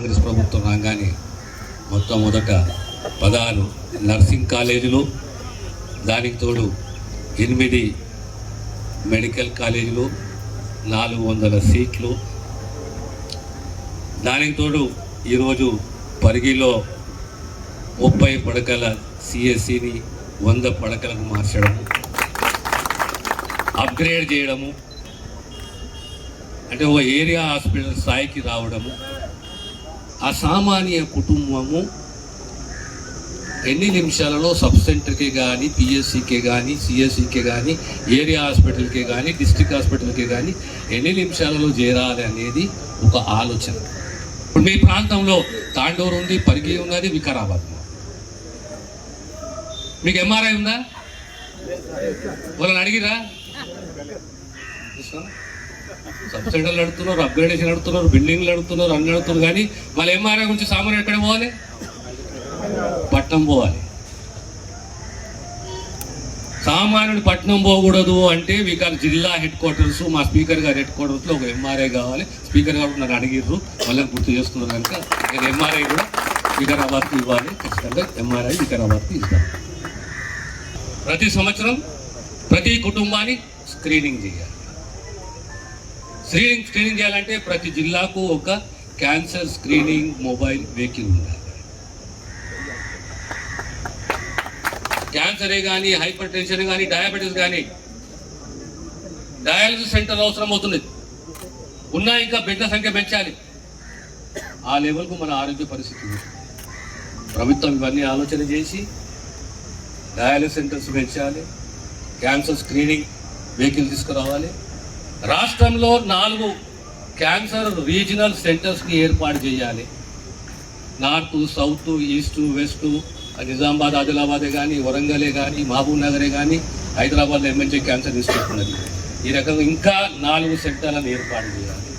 కాంగ్రెస్ ప్రభుత్వం రాగానే మొట్టమొదట 16 నర్సింగ్ కాలేజీలు, దానికి తోడు 8 మెడికల్ కాలేజీలు, 400 సీట్లు, దానికి తోడు ఈరోజు పరిగిలో 30 పడకల సిఎస్సిని 100 పడకలకు మార్చడము, అప్గ్రేడ్ చేయడము, అంటే ఒక ఏరియా హాస్పిటల్ స్థాయికి రావడము. ఆ సామాన్య కుటుంబము ఎన్ని నిమిషాలలో సబ్ సెంటర్కి కానీ, పిఎస్సికే కానీ, సిఎస్సికే కానీ, ఏరియా హాస్పిటల్కే కానీ, డిస్ట్రిక్ట్ హాస్పిటల్కే కానీ ఎన్ని నిమిషాలలో చేరాలి అనేది ఒక ఆలోచన. ఇప్పుడు మీ ప్రాంతంలో తాండూరు ఉంది, పరిగి ఉన్నది, వికారాబాద్. మీకు ఎంఆర్ఐ ఉందా? వాళ్ళని అడిగిరా? సబ్ సెంటర్లు నడుతున్నారు, అప్గ్రేడేషన్ నడుతున్నారు, బిల్డింగ్లు నడుతున్నారు, అన్ని నడుతున్నారు. కానీ మళ్ళీ ఎంఆర్ఐ గురించి సామాన్యుడు ఎక్కడ పోవాలి? పట్నం పోవాలి. సామాన్యుడు పట్నం పోకూడదు అంటే వికార్ జిల్లా హెడ్ క్వార్టర్స్, మా స్పీకర్ గారి హెడ్ క్వార్టర్స్లో ఒక ఎంఆర్ఐ కావాలి. స్పీకర్ గారు నన్ను అడిగిర్రు, మళ్ళీ గుర్తు చేస్తున్నారు కనుక నేను ఎంఆర్ఐ కూడా వికారాబాద్కి ఇవ్వాలి. ఖచ్చితంగా ఎంఆర్ఐ వికారాబాద్కి ఇస్తాను. ప్రతి సంవత్సరం ప్రతి కుటుంబాన్ని స్క్రీనింగ్ చేయాలి. స్క్రీనింగ్ చేయాలంటే ప్రతి జిల్లాకు ఒక క్యాన్సర్ స్క్రీనింగ్ మొబైల్ వెహికల్ ఉండాలి. క్యాన్సరే కానీ, హైపర్ టెన్షన్ కానీ, డయాబెటీస్ కానీ, డయాలసిస్ సెంటర్ అవసరం అవుతుంది. ఉన్నా ఇంకా బెడ్ల సంఖ్య పెంచాలి. ఆ లెవెల్కు మన ఆరోగ్య పరిస్థితి ఉంది. ప్రభుత్వం ఇవన్నీ ఆలోచన చేసి డయాలసిస్ సెంటర్స్ పెంచాలి, క్యాన్సర్ స్క్రీనింగ్ వెహికల్ తీసుకురావాలి. రాష్ట్రంలో 4 క్యాన్సర్ రీజనల్ సెంటర్స్ని ఏర్పాటు చేయాలి. North, south, east, west, Nizamabad, ఆదిలాబాదే కానీ, వరంగలే కానీ, మహబూబ్ నగరే కానీ, హైదరాబాద్లో ఎంఎన్జే క్యాన్సర్ ఇన్స్టిట్యూట్ ఉన్నది. ఈ రకంగా ఇంకా 4 సెంటర్లను ఏర్పాటు చేయాలి.